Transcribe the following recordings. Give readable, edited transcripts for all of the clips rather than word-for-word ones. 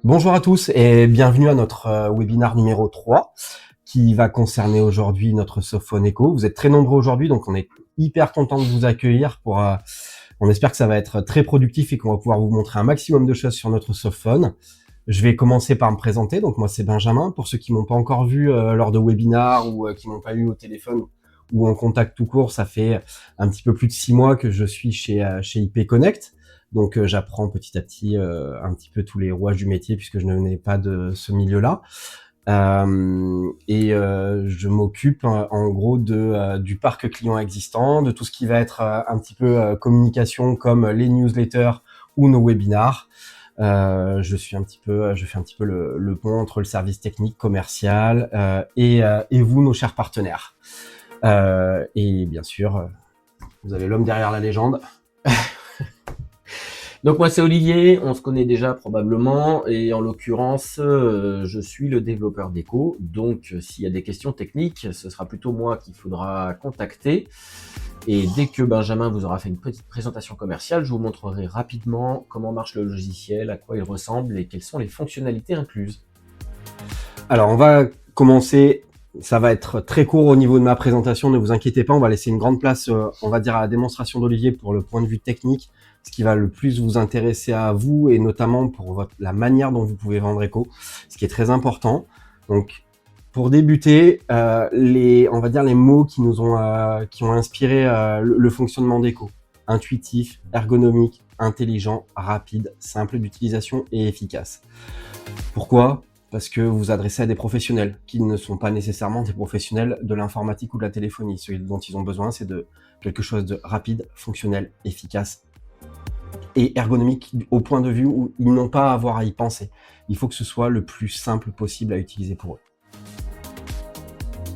Bonjour à tous et bienvenue à notre webinaire numéro 3 qui va concerner aujourd'hui notre Sophone Echo. Vous êtes très nombreux aujourd'hui, donc on est hyper content de vous accueillir. On espère que ça va être très productif et qu'on va pouvoir vous montrer un maximum de choses sur notre Sophone. Je vais commencer par me présenter. Donc moi c'est Benjamin. Pour ceux qui m'ont pas encore vu lors de webinaires ou qui m'ont pas eu au téléphone ou en contact tout court, ça fait un petit peu plus de 6 mois que je suis chez IP Connect. Donc j'apprends petit à petit un petit peu tous les rouages du métier puisque je ne venais pas de ce milieu-là. Je m'occupe en gros du parc client existant, de tout ce qui va être un petit peu communication comme les newsletters ou nos webinars. Je fais un petit peu le pont entre le service technique, commercial et vous, nos chers partenaires. Et bien sûr, vous avez l'homme derrière la légende. Donc moi c'est Olivier, on se connaît déjà probablement, et en l'occurrence je suis le développeur d'Echo, donc s'il y a des questions techniques, ce sera plutôt moi qu'il faudra contacter, et dès que Benjamin vous aura fait une petite présentation commerciale, je vous montrerai rapidement comment marche le logiciel, à quoi il ressemble et quelles sont les fonctionnalités incluses. Alors on va commencer, ça va être très court au niveau de ma présentation, ne vous inquiétez pas, on va laisser une grande place, on va dire à la démonstration d'Olivier pour le point de vue technique, ce qui va le plus vous intéresser à vous et notamment pour la manière dont vous pouvez vendre Echo, ce qui est très important. Donc pour débuter, on va dire les mots qui ont inspiré le fonctionnement d'Echo: intuitif, ergonomique, intelligent, rapide, simple d'utilisation et efficace. Pourquoi ? Parce que vous vous adressez à des professionnels qui ne sont pas nécessairement des professionnels de l'informatique ou de la téléphonie. Ce dont ils ont besoin, c'est de quelque chose de rapide, fonctionnel, efficace et ergonomique au point de vue où ils n'ont pas à avoir à y penser. Il faut que ce soit le plus simple possible à utiliser pour eux.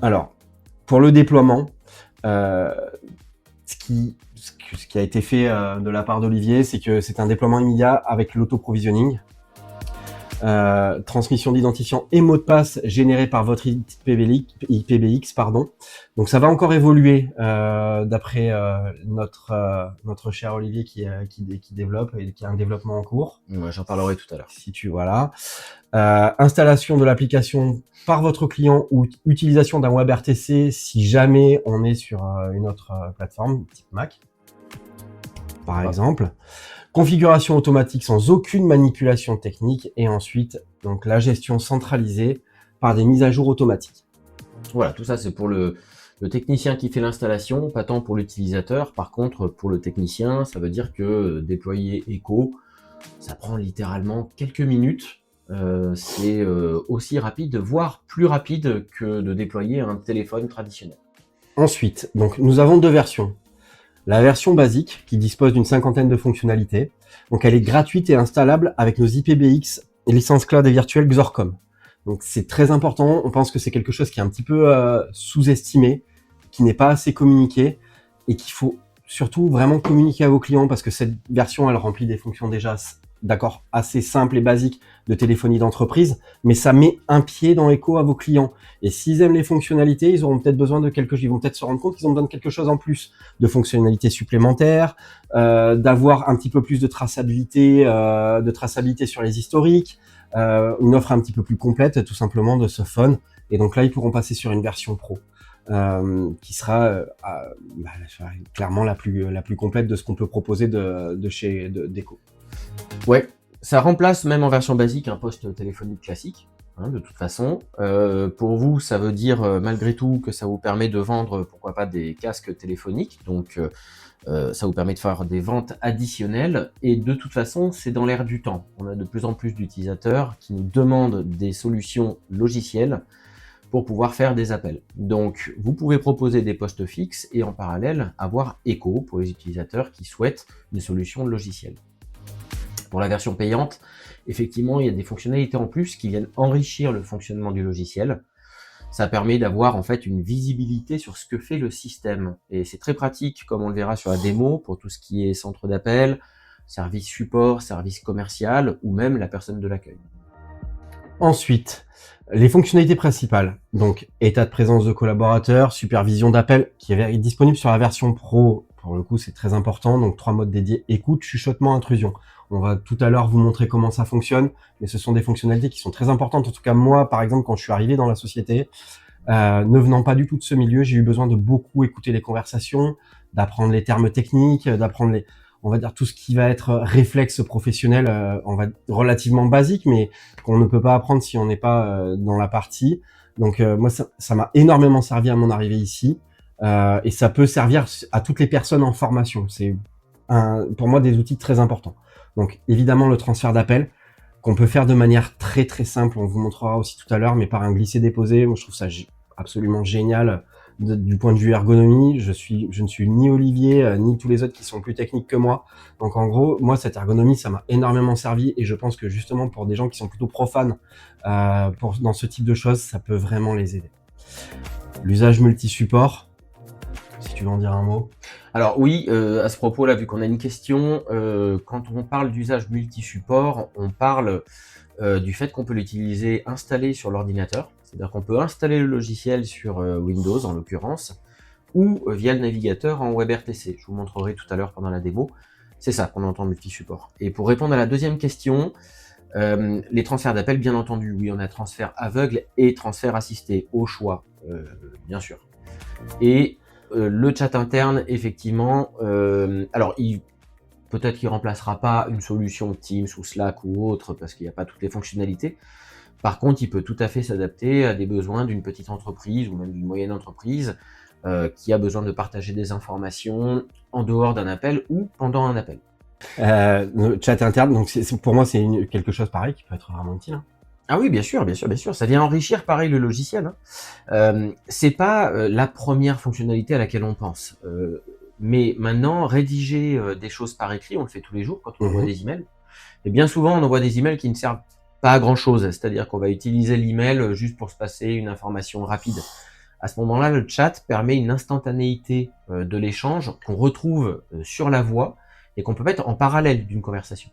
Alors, pour le déploiement, ce qui a été fait de la part d'Olivier, c'est que c'est un déploiement immédiat avec l'auto-provisioning. Transmission d'identifiant et mot de passe généré par votre IPBX, pardon. Donc ça va encore évoluer d'après notre cher Olivier qui développe et qui a un développement en cours. Ouais, j'en parlerai tout à l'heure. Voilà. Installation de l'application par votre client ou utilisation d'un WebRTC si jamais on est sur une autre plateforme, type Mac, par exemple. Configuration automatique sans aucune manipulation technique et ensuite donc la gestion centralisée par des mises à jour automatiques. Voilà, tout ça c'est pour le technicien qui fait l'installation, pas tant pour l'utilisateur. Par contre, pour le technicien, ça veut dire que déployer Echo, ça prend littéralement quelques minutes. C'est aussi rapide, voire plus rapide que de déployer un téléphone traditionnel. Ensuite, donc nous avons deux versions. La version basique, qui dispose d'une 50aine de fonctionnalités. Donc elle est gratuite et installable avec nos IPBX et licences cloud et virtuelles Xorcom. Donc c'est très important, on pense que c'est quelque chose qui est un petit peu sous-estimé, qui n'est pas assez communiqué, et qu'il faut surtout vraiment communiquer à vos clients, parce que cette version, elle remplit des fonctions déjà d'accord, assez simples et basiques de téléphonie d'entreprise, mais ça met un pied dans Echo à vos clients. Et s'ils aiment les fonctionnalités, ils auront peut-être besoin de ils vont peut-être se rendre compte qu'ils ont besoin de quelque chose en plus, de fonctionnalités supplémentaires, d'avoir un petit peu plus de traçabilité sur les historiques, une offre un petit peu plus complète, tout simplement, de Sophone. Et donc là, ils pourront passer sur une version pro. Qui sera clairement la plus complète de ce qu'on peut proposer d'Echo. Ouais, ça remplace même en version basique un poste téléphonique classique, hein, de toute façon. Pour vous, ça veut dire malgré tout que ça vous permet de vendre, pourquoi pas, des casques téléphoniques. Donc ça vous permet de faire des ventes additionnelles. Et de toute façon, c'est dans l'air du temps. On a de plus en plus d'utilisateurs qui nous demandent des solutions logicielles pour pouvoir faire des appels. Donc vous pouvez proposer des postes fixes et en parallèle avoir Echo pour les utilisateurs qui souhaitent une solution logicielle. Pour la version payante, effectivement, il y a des fonctionnalités en plus qui viennent enrichir le fonctionnement du logiciel. Ça permet d'avoir en fait une visibilité sur ce que fait le système. Et c'est très pratique, comme on le verra sur la démo, pour tout ce qui est centre d'appel, service support, service commercial ou même la personne de l'accueil. Ensuite, les fonctionnalités principales. Donc, état de présence de collaborateurs, supervision d'appel, qui est disponible sur la version Pro pour le coup, c'est très important. Donc 3 modes dédiés: écoute, chuchotement, intrusion. On va tout à l'heure vous montrer comment ça fonctionne, mais ce sont des fonctionnalités qui sont très importantes. En tout cas, moi, par exemple, quand je suis arrivé dans la société, ne venant pas du tout de ce milieu, j'ai eu besoin de beaucoup écouter les conversations, d'apprendre les termes techniques, d'apprendre on va dire tout ce qui va être réflexe professionnel, on va relativement basique, mais qu'on ne peut pas apprendre si on n'est pas dans la partie. Donc moi, ça m'a énormément servi à mon arrivée ici, et ça peut servir à toutes les personnes en formation. C'est pour moi des outils très importants. Donc évidemment le transfert d'appel, qu'on peut faire de manière très très simple, on vous montrera aussi tout à l'heure, mais par un glisser-déposer. Moi je trouve ça absolument génial du point de vue ergonomie. Je ne suis ni Olivier, ni tous les autres qui sont plus techniques que moi. Donc en gros, moi cette ergonomie, ça m'a énormément servi, et je pense que justement pour des gens qui sont plutôt profanes dans ce type de choses, ça peut vraiment les aider. L'usage multi-support, si tu veux en dire un mot. Alors oui, à ce propos là, vu qu'on a une question, quand on parle d'usage multi-support, on parle du fait qu'on peut l'utiliser installé sur l'ordinateur, c'est-à-dire qu'on peut installer le logiciel sur Windows en l'occurrence, ou via le navigateur en WebRTC. Je vous montrerai tout à l'heure pendant la démo. C'est ça qu'on entend multi-support. Et pour répondre à la deuxième question, les transferts d'appel, bien entendu, oui, on a transfert aveugle et transfert assisté, au choix, bien sûr. Et le chat interne, effectivement, alors peut-être qu'il remplacera pas une solution Teams ou Slack ou autre, parce qu'il n'y a pas toutes les fonctionnalités. Par contre, il peut tout à fait s'adapter à des besoins d'une petite entreprise ou même d'une moyenne entreprise qui a besoin de partager des informations en dehors d'un appel ou pendant un appel. Le chat interne, donc pour moi, c'est quelque chose pareil qui peut être vraiment utile. Hein. Ah oui, bien sûr, bien sûr, bien sûr. Ça vient enrichir pareil le logiciel. Hein. C'est pas la première fonctionnalité à laquelle on pense. Mais maintenant, rédiger des choses par écrit, on le fait tous les jours quand on envoie des emails. Et bien souvent, on envoie des emails qui ne servent pas à grand chose. C'est-à-dire qu'on va utiliser l'email juste pour se passer une information rapide. À ce moment-là, le chat permet une instantanéité de l'échange qu'on retrouve sur la voix et qu'on peut mettre en parallèle d'une conversation.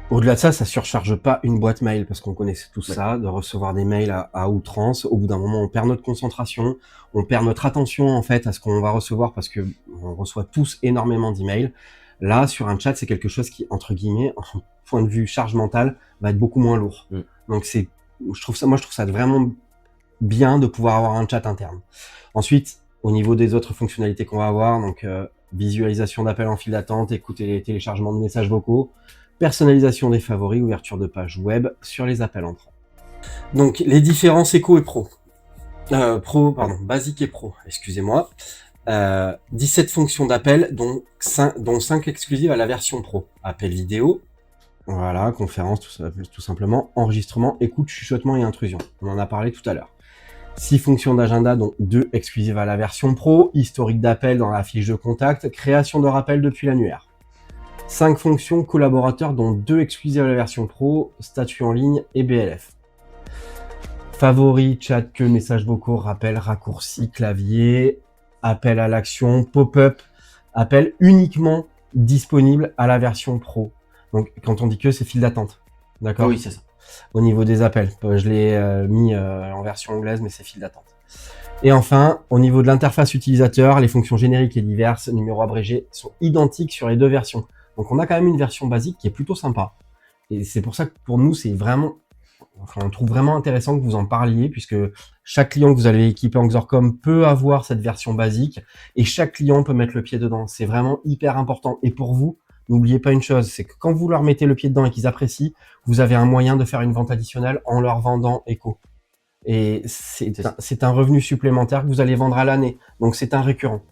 Au-delà de ça, ça surcharge pas une boîte mail, parce qu'on connaît tout ça, de recevoir des mails à outrance. Au bout d'un moment, on perd notre concentration, on perd notre attention en fait à ce qu'on va recevoir, parce que on reçoit tous énormément d'emails. Là, sur un chat, c'est quelque chose qui, entre guillemets, en point de vue charge mentale, va être beaucoup moins lourd. Donc je trouve ça vraiment bien de pouvoir avoir un chat interne. Ensuite, au niveau des autres fonctionnalités qu'on va avoir, donc visualisation d'appels en file d'attente, écoute et téléchargement de messages vocaux, personnalisation des favoris, ouverture de page web sur les appels entrants. Donc les différences éco et pro. Basique et pro, excusez-moi. 17 fonctions d'appel, dont 5 exclusives à la version pro. Appel vidéo, voilà, conférence, tout simplement, enregistrement, écoute, chuchotement et intrusion. On en a parlé tout à l'heure. 6 fonctions d'agenda, dont 2 exclusives à la version pro, historique d'appel dans la fiche de contact, création de rappel depuis l'annuaire. 5 fonctions collaborateurs, dont 2 exclusives à la version pro, statut en ligne et BLF. Favoris, chat, queue, messages vocaux, rappel, raccourci, clavier, appel à l'action, pop-up, appel uniquement disponible à la version pro. Donc quand on dit que, c'est file d'attente. D'accord ? Oui, c'est ça. Au niveau des appels, je l'ai mis en version anglaise, mais c'est file d'attente. Et enfin, au niveau de l'interface utilisateur, les fonctions génériques et diverses, numéros abrégés, sont identiques sur les deux versions. Donc on a quand même une version basique qui est plutôt sympa. Et c'est pour ça que pour nous, on trouve vraiment intéressant que vous en parliez, puisque chaque client que vous allez équiper en Xorcom peut avoir cette version basique, et chaque client peut mettre le pied dedans. C'est vraiment hyper important. Et pour vous, n'oubliez pas une chose, c'est que quand vous leur mettez le pied dedans et qu'ils apprécient, vous avez un moyen de faire une vente additionnelle en leur vendant Echo. Et c'est un revenu supplémentaire que vous allez vendre à l'année. Donc c'est un récurrent.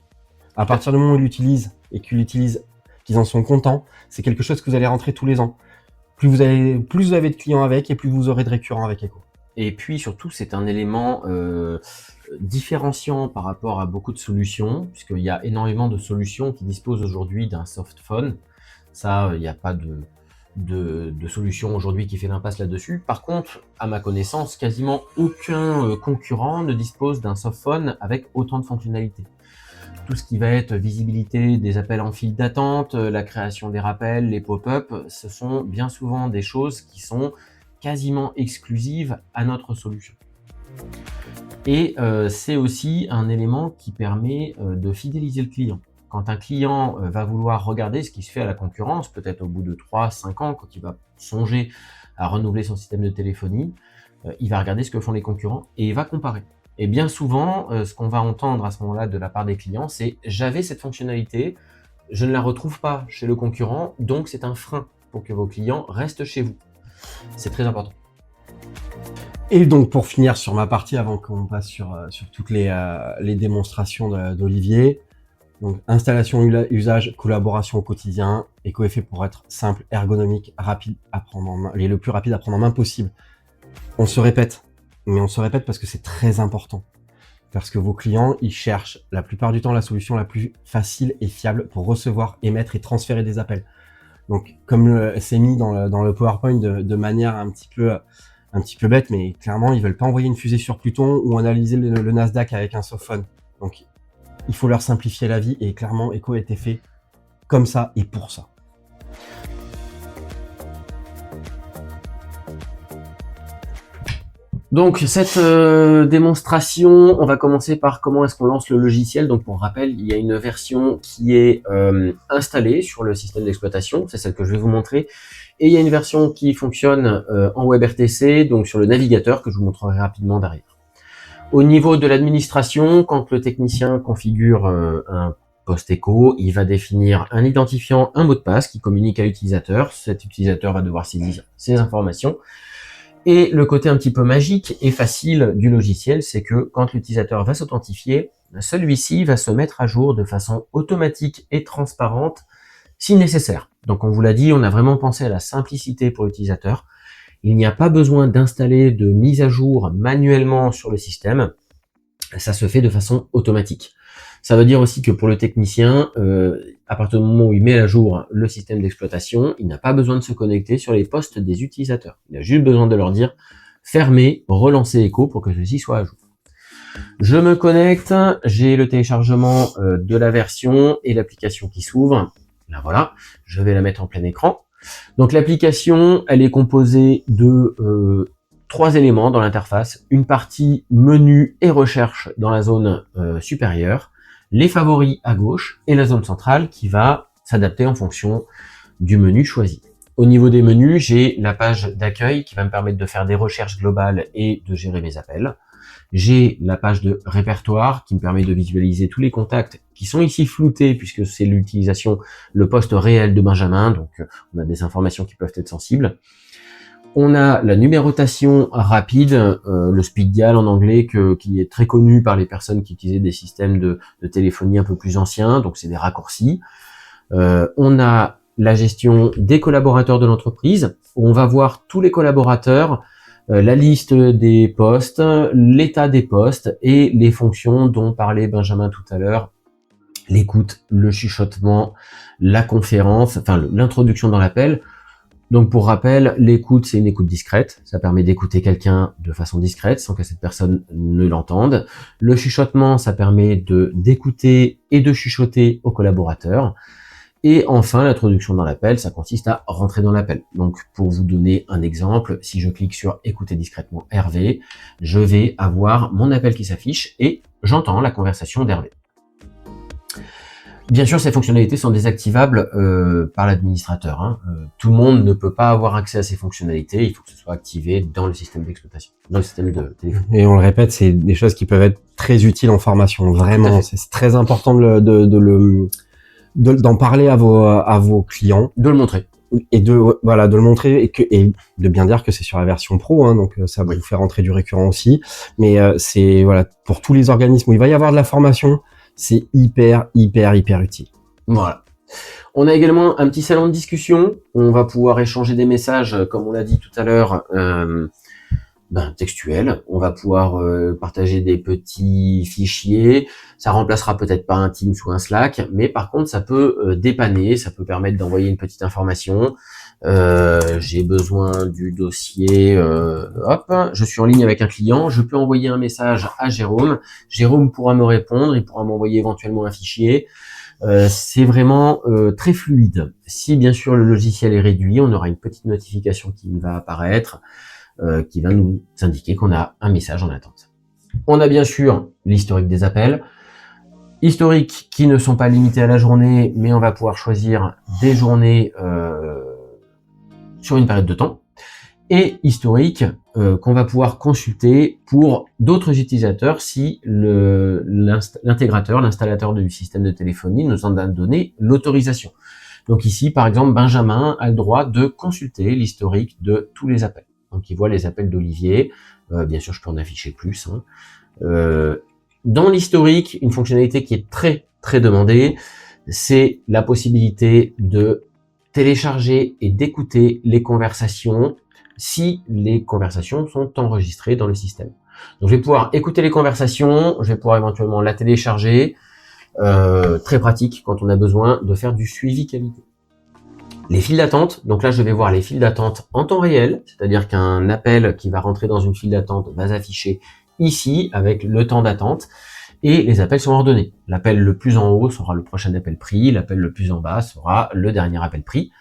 À partir du moment où ils l'utilisent et qu'ils en sont contents, c'est quelque chose que vous allez rentrer tous les ans. Plus vous avez de clients avec, et plus vous aurez de récurrents avec Echo. Et puis surtout, c'est un élément différenciant par rapport à beaucoup de solutions, puisqu'il y a énormément de solutions qui disposent aujourd'hui d'un softphone. Ça, il n'y a pas de solution aujourd'hui qui fait l'impasse là-dessus. Par contre, à ma connaissance, quasiment aucun concurrent ne dispose d'un softphone avec autant de fonctionnalités. Tout ce qui va être visibilité des appels en file d'attente, la création des rappels, les pop-up, ce sont bien souvent des choses qui sont quasiment exclusives à notre solution. Et c'est aussi un élément qui permet de fidéliser le client. quand un client va vouloir regarder ce qui se fait à la concurrence, peut-être au bout de 3-5 ans, quand il va songer à renouveler son système de téléphonie, il va regarder ce que font les concurrents et il va comparer. Et bien souvent, ce qu'on va entendre à ce moment-là de la part des clients, c'est « j'avais cette fonctionnalité, je ne la retrouve pas chez le concurrent, donc c'est un frein pour que vos clients restent chez vous ». C'est très important. Et donc, pour finir sur ma partie, avant qu'on passe sur toutes les démonstrations d'Olivier, donc installation, usage, collaboration au quotidien, Echo est fait pour être simple, ergonomique, rapide à prendre en main, et le plus rapide à prendre en main possible. On se répète, mais on se répète parce que c'est très important. Parce que vos clients, ils cherchent la plupart du temps la solution la plus facile et fiable pour recevoir, émettre et transférer des appels. Donc, comme c'est mis dans le PowerPoint de manière un petit peu bête, mais clairement, ils veulent pas envoyer une fusée sur Pluton ou analyser le Nasdaq avec un softphone. Donc, il faut leur simplifier la vie et clairement, Echo a été fait comme ça et pour ça. Donc cette démonstration, on va commencer par comment est-ce qu'on lance le logiciel. Donc pour rappel, il y a une version qui est installée sur le système d'exploitation, c'est celle que je vais vous montrer. Et il y a une version qui fonctionne en WebRTC, donc sur le navigateur, que je vous montrerai rapidement derrière. Au niveau de l'administration, quand le technicien configure un poste Echo, il va définir un identifiant, un mot de passe qui communique à l'utilisateur. Cet utilisateur va devoir saisir ces informations. Et le côté un petit peu magique et facile du logiciel, c'est que quand l'utilisateur va s'authentifier, celui-ci va se mettre à jour de façon automatique et transparente si nécessaire. Donc on vous l'a dit, on a vraiment pensé à la simplicité pour l'utilisateur. Il n'y a pas besoin d'installer de mise à jour manuellement sur le système. Ça se fait de façon automatique. Ça veut dire aussi que pour le technicien, à partir du moment où il met à jour le système d'exploitation, il n'a pas besoin de se connecter sur les postes des utilisateurs. Il a juste besoin de leur dire « Fermez, relancez Echo » pour que ceci soit à jour. Je me connecte, j'ai le téléchargement de la version et l'application qui s'ouvre. Là voilà, je vais la mettre en plein écran. Donc l'application, elle est composée de 3 éléments dans l'interface. Une partie menu et recherche dans la zone supérieure, les favoris à gauche et la zone centrale qui va s'adapter en fonction du menu choisi. Au niveau des menus, j'ai la page d'accueil qui va me permettre de faire des recherches globales et de gérer mes appels. J'ai la page de répertoire qui me permet de visualiser tous les contacts qui sont ici floutés puisque c'est l'utilisation, le poste réel de Benjamin, donc on a des informations qui peuvent être sensibles. On a la numérotation rapide, le speed dial en anglais, qui est très connu par les personnes qui utilisaient des systèmes de téléphonie un peu plus anciens, donc c'est des raccourcis. On a la gestion des collaborateurs de l'entreprise, où on va voir tous les collaborateurs, la liste des postes, l'état des postes et les fonctions dont parlait Benjamin tout à l'heure, l'écoute, le chuchotement, la conférence, enfin l'introduction dans l'appel. Donc pour rappel, l'écoute, c'est une écoute discrète. Ça permet d'écouter quelqu'un de façon discrète sans que cette personne ne l'entende. Le chuchotement, ça permet d'écouter et de chuchoter aux collaborateurs. Et enfin, l'introduction dans l'appel, ça consiste à rentrer dans l'appel. Donc pour vous donner un exemple, si je clique sur écouter discrètement Hervé, je vais avoir mon appel qui s'affiche et j'entends la conversation d'Hervé. Bien sûr, ces fonctionnalités sont désactivables par l'administrateur. Hein. Tout le monde ne peut pas avoir accès à ces fonctionnalités. Il faut que ce soit activé dans le système d'exploitation, dans le système de téléphone. Et on le répète, c'est des choses qui peuvent être très utiles en formation. Vraiment, c'est très important d'en parler à vos clients, de le montrer et de le montrer et de bien dire que c'est sur la version pro. Hein, donc ça va vous faire rentrer du récurrent aussi. Mais c'est pour tous les organismes où il va y avoir de la formation. C'est hyper utile. Voilà. On a également un petit salon de discussion où on va pouvoir échanger des messages, comme on l'a dit tout à l'heure, textuels. On va pouvoir partager des petits fichiers. Ça remplacera peut-être pas un Teams ou un Slack, mais par contre, ça peut dépanner, ça peut permettre d'envoyer une petite information. J'ai besoin du dossier, je suis en ligne avec un client, je peux envoyer un message à Jérôme, Jérôme pourra me répondre, il pourra m'envoyer éventuellement un fichier. C'est vraiment très fluide. Si bien sûr le logiciel est réduit, on aura une petite notification qui va apparaître, qui va nous indiquer qu'on a un message en attente. On a bien sûr l'historique des appels. Historiques qui ne sont pas limités à la journée, mais on va pouvoir choisir des journées sur une période de temps. Et historique qu'on va pouvoir consulter pour d'autres utilisateurs si l'intégrateur, l'installateur du système de téléphonie nous en a donné l'autorisation. Donc ici, par exemple, Benjamin a le droit de consulter l'historique de tous les appels. Donc il voit les appels d'Olivier. Bien sûr, je peux en afficher plus. Dans l'historique, une fonctionnalité qui est très très demandée, c'est la possibilité de télécharger et d'écouter les conversations si les conversations sont enregistrées dans le système. Donc je vais pouvoir écouter les conversations, je vais pouvoir éventuellement la télécharger. Très pratique quand on a besoin de faire du suivi qualité. Les files d'attente, donc là je vais voir les files d'attente en temps réel, c'est-à-dire qu'un appel qui va rentrer dans une file d'attente va s'afficher ici avec le temps d'attente et les appels sont ordonnés. L'appel le plus en haut sera le prochain appel pris, l'appel le plus en bas sera le dernier appel pris.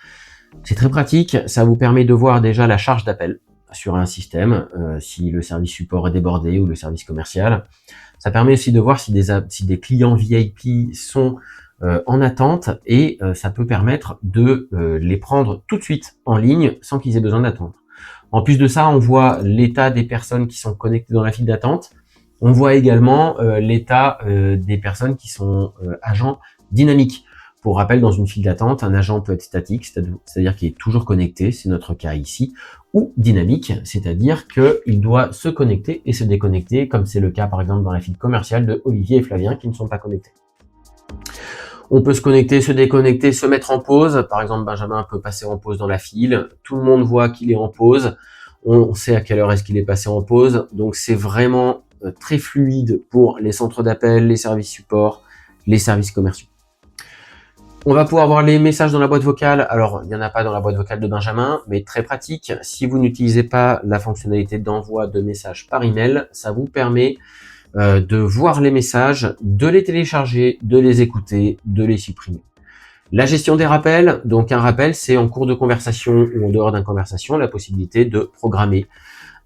C'est très pratique, ça vous permet de voir déjà la charge d'appel sur un système, si le service support est débordé ou le service commercial. Ça permet aussi de voir si des clients VIP sont en attente et ça peut permettre de les prendre tout de suite en ligne sans qu'ils aient besoin d'attendre. En plus de ça, on voit l'état des personnes qui sont connectées dans la file d'attente. On voit également l'état des personnes qui sont agents dynamiques. Pour rappel, dans une file d'attente, un agent peut être statique, c'est-à-dire qu'il est toujours connecté, c'est notre cas ici, ou dynamique, c'est-à-dire qu'il doit se connecter et se déconnecter, comme c'est le cas par exemple dans la file commerciale de Olivier et Flavien qui ne sont pas connectés. On peut se connecter, se déconnecter, se mettre en pause. Par exemple, Benjamin peut passer en pause dans la file. Tout le monde voit qu'il est en pause. On sait à quelle heure est-ce qu'il est passé en pause. Donc c'est vraiment très fluide pour les centres d'appel, les services support, les services commerciaux. On va pouvoir voir les messages dans la boîte vocale. Alors, il n'y en a pas dans la boîte vocale de Benjamin, mais très pratique. Si vous n'utilisez pas la fonctionnalité d'envoi de messages par email, ça vous permet de voir les messages, de les télécharger, de les écouter, de les supprimer. La gestion des rappels. Donc, un rappel, c'est en cours de conversation ou en dehors d'une conversation, la possibilité de programmer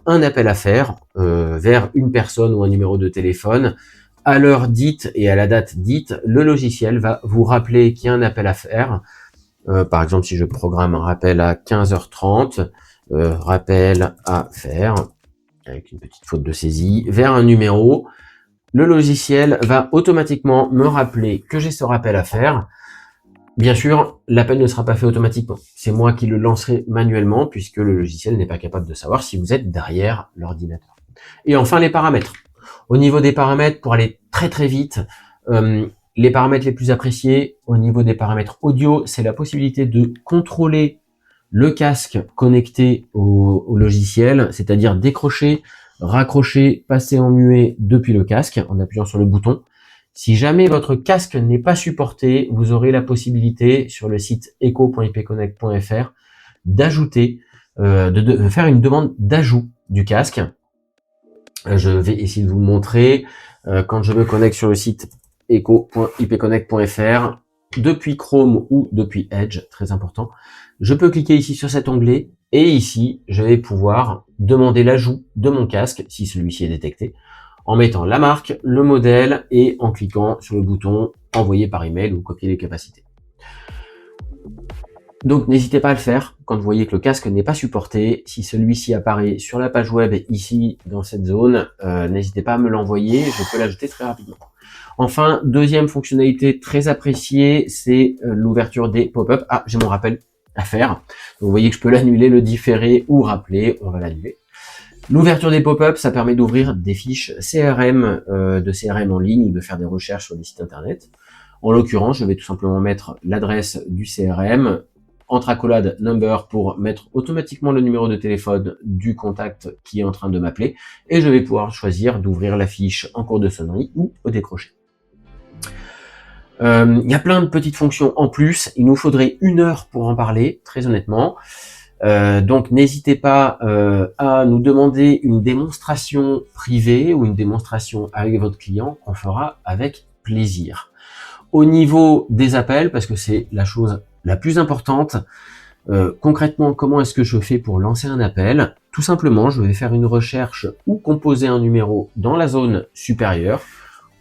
un appel à faire vers une personne ou un numéro de téléphone. À l'heure dite et à la date dite, le logiciel va vous rappeler qu'il y a un appel à faire. Par exemple, si je programme un rappel à 15h30, rappel à faire, avec une petite faute de saisie, vers un numéro, le logiciel va automatiquement me rappeler que j'ai ce rappel à faire. Bien sûr, l'appel ne sera pas fait automatiquement. C'est moi qui le lancerai manuellement, puisque le logiciel n'est pas capable de savoir si vous êtes derrière l'ordinateur. Et enfin, les paramètres. Au niveau des paramètres, pour aller très très vite, les paramètres les plus appréciés au niveau des paramètres audio, c'est la possibilité de contrôler le casque connecté au logiciel, c'est-à-dire décrocher, raccrocher, passer en muet depuis le casque en appuyant sur le bouton. Si jamais votre casque n'est pas supporté, vous aurez la possibilité sur le site echo.ipconnect.fr d'ajouter, de faire une demande d'ajout du casque. Je vais essayer de vous le montrer. Quand je me connecte sur le site echo.ipconnect.fr, depuis Chrome ou depuis Edge, très important, je peux cliquer ici sur cet onglet et ici, je vais pouvoir demander l'ajout de mon casque, si celui-ci est détecté, en mettant la marque, le modèle et en cliquant sur le bouton envoyer par email ou copier les capacités. Donc n'hésitez pas à le faire quand vous voyez que le casque n'est pas supporté. Si celui-ci apparaît sur la page web ici dans cette zone, n'hésitez pas à me l'envoyer, je peux l'ajouter très rapidement. Enfin, deuxième fonctionnalité très appréciée, c'est l'ouverture des pop-up. Ah, j'ai mon rappel à faire. Donc, vous voyez que je peux l'annuler, le différer ou rappeler, on va l'annuler. L'ouverture des pop-up, ça permet d'ouvrir des fiches CRM, de CRM en ligne ou de faire des recherches sur des sites internet. En l'occurrence, je vais tout simplement mettre l'adresse du CRM, entre accolades number pour mettre automatiquement le numéro de téléphone du contact qui est en train de m'appeler et je vais pouvoir choisir d'ouvrir la fiche en cours de sonnerie ou au décrocher. Il y a plein de petites fonctions en plus, il nous faudrait 1 heure pour en parler, très honnêtement. Donc n'hésitez pas à nous demander une démonstration privée ou une démonstration avec votre client qu'on fera avec plaisir. Au niveau des appels, parce que c'est la chose la plus importante, concrètement, comment est-ce que je fais pour lancer un appel? Tout simplement, je vais faire une recherche ou composer un numéro dans la zone supérieure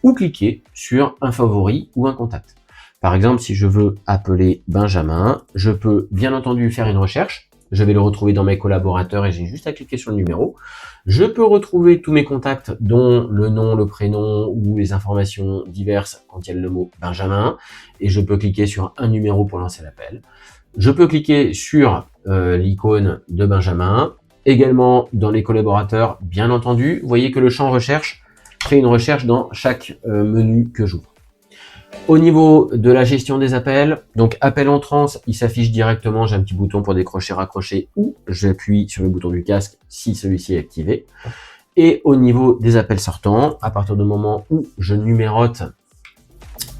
ou cliquer sur un favori ou un contact. Par exemple, si je veux appeler Benjamin, je peux bien entendu faire une recherche. Je vais le retrouver dans mes collaborateurs et j'ai juste à cliquer sur le numéro. Je peux retrouver tous mes contacts, dont le nom, le prénom ou les informations diverses contiennent le mot Benjamin. Et je peux cliquer sur un numéro pour lancer l'appel. Je peux cliquer sur l'icône de Benjamin. Également dans les collaborateurs, bien entendu. Vous voyez que le champ recherche fait une recherche dans chaque menu que j'ouvre. Au niveau de la gestion des appels, donc appel entrant, il s'affiche directement, j'ai un petit bouton pour décrocher, raccrocher, ou j'appuie sur le bouton du casque si celui-ci est activé. Et au niveau des appels sortants, à partir du moment où je numérote,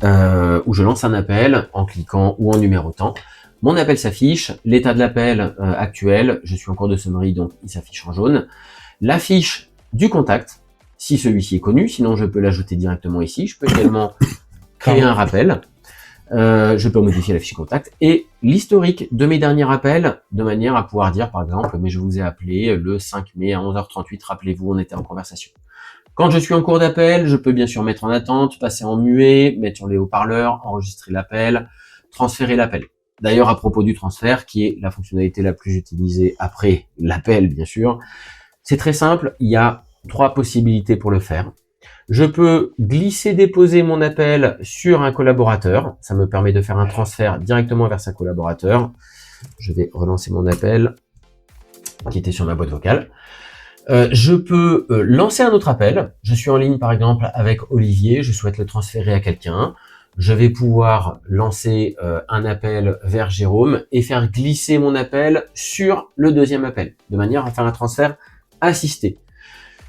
où je lance un appel en cliquant ou en numérotant, mon appel s'affiche, l'état de l'appel actuel, je suis en cours de sonnerie, donc il s'affiche en jaune. La fiche du contact, si celui-ci est connu, sinon je peux l'ajouter directement ici. Je peux également créer un rappel, je peux modifier la fiche contact, et l'historique de mes derniers appels, de manière à pouvoir dire par exemple, mais je vous ai appelé le 5 mai à 11h38, rappelez-vous, on était en conversation. Quand je suis en cours d'appel, je peux bien sûr mettre en attente, passer en muet, mettre sur les haut-parleurs, enregistrer l'appel, transférer l'appel. D'ailleurs, à propos du transfert, qui est la fonctionnalité la plus utilisée après l'appel, bien sûr, c'est très simple, il y a 3 possibilités pour le faire. Je peux glisser-déposer mon appel sur un collaborateur. Ça me permet de faire un transfert directement vers sa collaborateur. Je vais relancer mon appel qui était sur ma boîte vocale. Je peux lancer un autre appel. Je suis en ligne par exemple avec Olivier. Je souhaite le transférer à quelqu'un. Je vais pouvoir lancer un appel vers Jérôme et faire glisser mon appel sur le deuxième appel, de manière à faire un transfert assisté.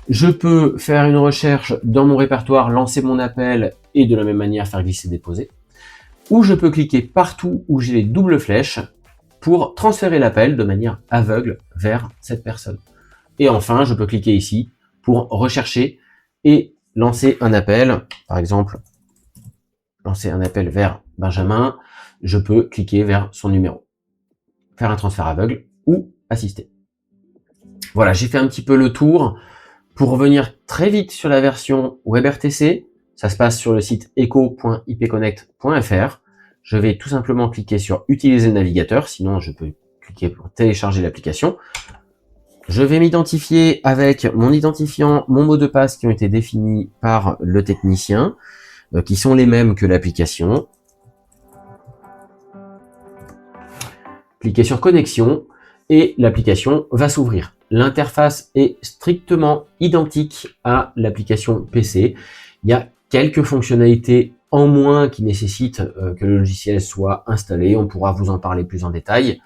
Je peux faire une recherche dans mon répertoire, lancer mon appel et de la même manière faire glisser-déposer. Ou je peux cliquer partout où j'ai les doubles flèches pour transférer l'appel de manière aveugle vers cette personne. Et enfin, je peux cliquer ici pour rechercher et lancer un appel. Par exemple, lancer un appel vers Benjamin. Je peux cliquer vers son numéro. Faire un transfert aveugle ou assister. Voilà, j'ai fait un petit peu le tour. Pour revenir très vite sur la version WebRTC, ça se passe sur le site echo.ipconnect.fr. Je vais tout simplement cliquer sur utiliser le navigateur, sinon je peux cliquer pour télécharger l'application. Je vais m'identifier avec mon identifiant, mon mot de passe qui ont été définis par le technicien, qui sont les mêmes que l'application. Cliquez sur connexion et l'application va s'ouvrir. L'interface est strictement identique à l'application PC. Il y a quelques fonctionnalités en moins qui nécessitent que le logiciel soit installé. On pourra vous en parler plus en détail.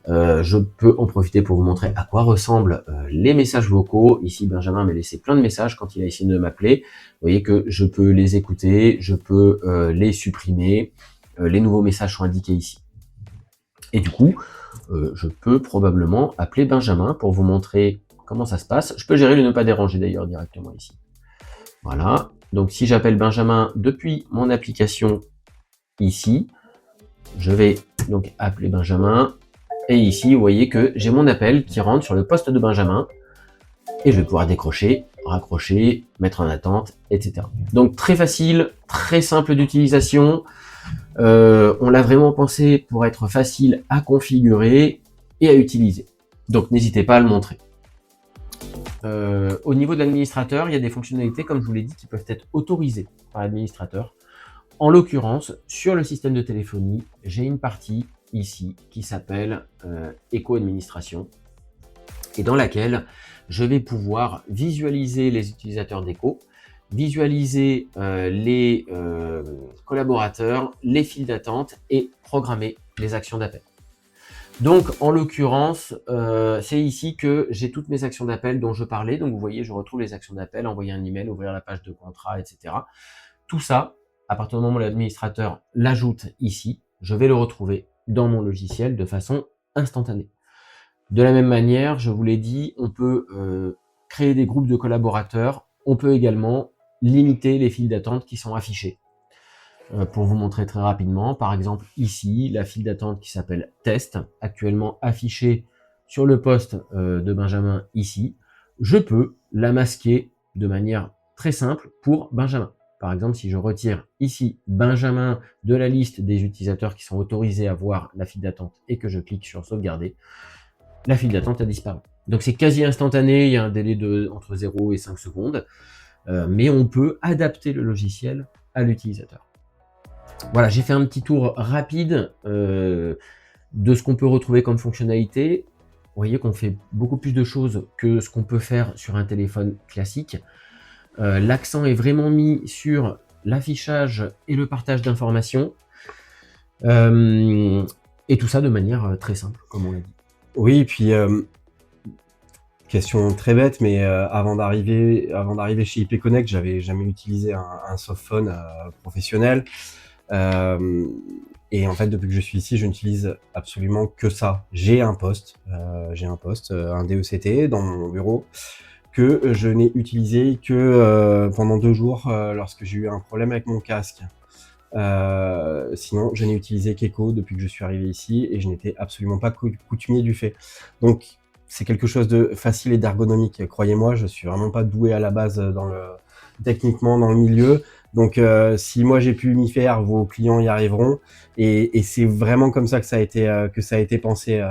Je peux en profiter pour vous montrer à quoi ressemblent les messages vocaux. Ici, Benjamin m'a laissé plein de messages quand il a essayé de m'appeler. Vous voyez que je peux les écouter, je peux les supprimer. Les nouveaux messages sont indiqués ici. Et du coup, je peux probablement appeler Benjamin pour vous montrer comment ça se passe. Je peux gérer le ne pas déranger d'ailleurs directement ici. Voilà. Donc si j'appelle Benjamin depuis mon application ici, je vais donc appeler Benjamin. Et ici, vous voyez que j'ai mon appel qui rentre sur le poste de Benjamin. Et je vais pouvoir décrocher, raccrocher, mettre en attente, etc. Donc très facile, très simple d'utilisation. On l'a vraiment pensé pour être facile à configurer et à utiliser. Donc n'hésitez pas à le montrer. Au niveau de l'administrateur, il y a des fonctionnalités, comme je vous l'ai dit, qui peuvent être autorisées par l'administrateur. En l'occurrence, sur le système de téléphonie, j'ai une partie ici qui s'appelle Echo Administration et dans laquelle je vais pouvoir visualiser les utilisateurs d'Echo, visualiser les collaborateurs, les files d'attente et programmer les actions d'appel. Donc, en l'occurrence, c'est ici que j'ai toutes mes actions d'appel dont je parlais. Donc, vous voyez, je retrouve les actions d'appel, envoyer un email, ouvrir la page de contrat, etc. Tout ça, à partir du moment où l'administrateur l'ajoute ici, je vais le retrouver dans mon logiciel de façon instantanée. De la même manière, je vous l'ai dit, on peut créer des groupes de collaborateurs. On peut également limiter les files d'attente qui sont affichées. Pour vous montrer très rapidement, par exemple ici, la file d'attente qui s'appelle test, actuellement affichée sur le poste de Benjamin ici, je peux la masquer de manière très simple pour Benjamin. par exemple, si je retire ici Benjamin de la liste des utilisateurs qui sont autorisés à voir la file d'attente et que je clique sur sauvegarder, la file d'attente a disparu. Donc c'est quasi instantané, il y a un délai de entre 0 et 5 secondes, mais on peut adapter le logiciel à l'utilisateur. Voilà, j'ai fait un petit tour rapide de ce qu'on peut retrouver comme fonctionnalité. Vous voyez qu'on fait beaucoup plus de choses que ce qu'on peut faire sur un téléphone classique. L'accent est vraiment mis sur l'affichage et le partage d'informations. Et tout ça de manière très simple, comme on l'a dit. Oui, et puis question très bête, mais avant d'arriver chez IP Connect, j'avais jamais utilisé un softphone professionnel. Et en fait, depuis que je suis ici, je n'utilise absolument que ça. J'ai un poste, un DECT dans mon bureau que je n'ai utilisé que pendant 2 jours lorsque j'ai eu un problème avec mon casque. Sinon, je n'ai utilisé qu'Echo depuis que je suis arrivé ici et je n'étais absolument pas coutumier du fait. Donc, c'est quelque chose de facile et d'ergonomique. Croyez-moi, je suis vraiment pas doué à la base techniquement dans le milieu. Donc, si moi j'ai pu m'y faire, vos clients y arriveront. Et c'est vraiment comme ça que ça a été pensé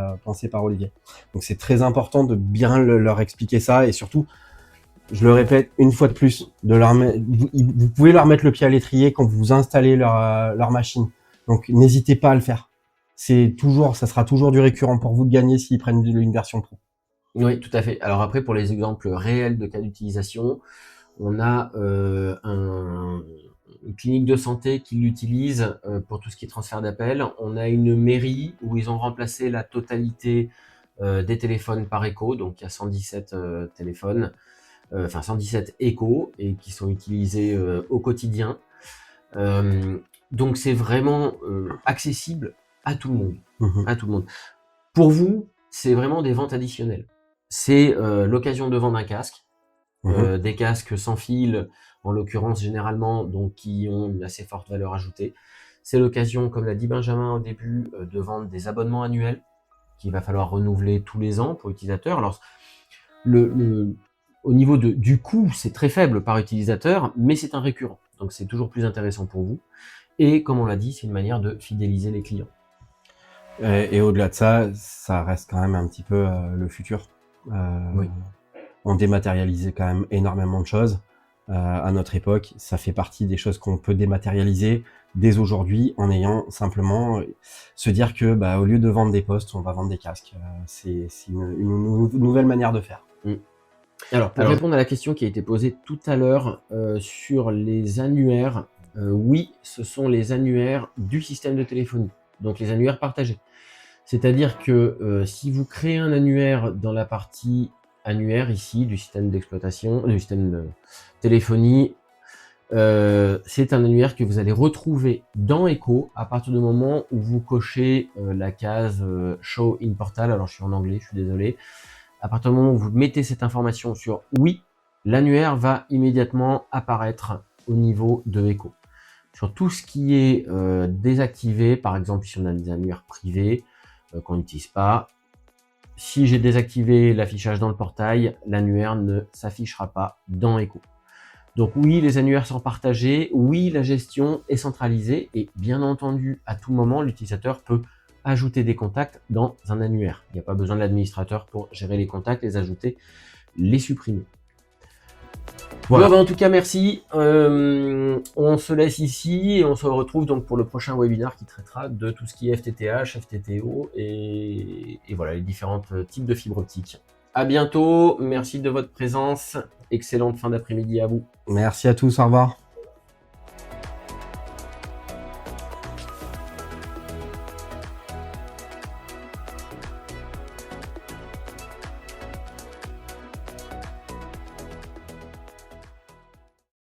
par Olivier. Donc, c'est très important de bien leur expliquer ça et surtout, je le répète une fois de plus, vous pouvez leur mettre le pied à l'étrier quand vous installez leur machine. Donc, n'hésitez pas à le faire. Ça sera toujours du récurrent pour vous de gagner s'ils prennent une version pro. Oui, tout à fait. Alors après, pour les exemples réels de cas d'utilisation, on a une clinique de santé qui l'utilise pour tout ce qui est transfert d'appels. On a une mairie où ils ont remplacé la totalité des téléphones par Echo, donc il y a 117 téléphones, 117 Echo, et qui sont utilisés au quotidien. Donc c'est vraiment accessible à tout le monde. À tout le monde. Pour vous, c'est vraiment des ventes additionnelles. C'est l'occasion de vendre un casque, des casques sans fil, en l'occurrence généralement, donc qui ont une assez forte valeur ajoutée. C'est l'occasion, comme l'a dit Benjamin au début, de vendre des abonnements annuels qu'il va falloir renouveler tous les ans pour l'utilisateur. Alors, au niveau du coût, c'est très faible par utilisateur, mais c'est un récurrent. Donc c'est toujours plus intéressant pour vous. Et comme on l'a dit, c'est une manière de fidéliser les clients. Et au-delà de ça, ça reste quand même un petit peu le futur. Oui. On dématérialisait quand même énormément de choses à notre époque. Ça fait partie des choses qu'on peut dématérialiser dès aujourd'hui en ayant simplement se dire que au lieu de vendre des postes, on va vendre des casques. C'est une nouvelle manière de faire. Alors, pour répondre à la question qui a été posée tout à l'heure sur les annuaires, oui, ce sont les annuaires du système de téléphonie, donc les annuaires partagés. C'est-à-dire que si vous créez un annuaire dans la partie annuaire ici du système d'exploitation, du système de téléphonie, c'est un annuaire que vous allez retrouver dans Echo à partir du moment où vous cochez la case Show in Portal. Alors je suis en anglais, je suis désolé. À partir du moment où vous mettez cette information sur oui, l'annuaire va immédiatement apparaître au niveau de Echo. Sur tout ce qui est désactivé, par exemple si on a des annuaires privés qu'on n'utilise pas, si j'ai désactivé l'affichage dans le portail, l'annuaire ne s'affichera pas dans Echo. Donc oui, les annuaires sont partagés, oui, la gestion est centralisée et bien entendu, à tout moment, l'utilisateur peut ajouter des contacts dans un annuaire. Il n'y a pas besoin de l'administrateur pour gérer les contacts, les ajouter, les supprimer. Voilà. En tout cas, merci. On se laisse ici et on se retrouve donc pour le prochain webinaire qui traitera de tout ce qui est FTTH, FTTO et voilà les différents types de fibres optiques. À bientôt. Merci de votre présence. Excellente fin d'après-midi à vous. Merci à tous. Au revoir.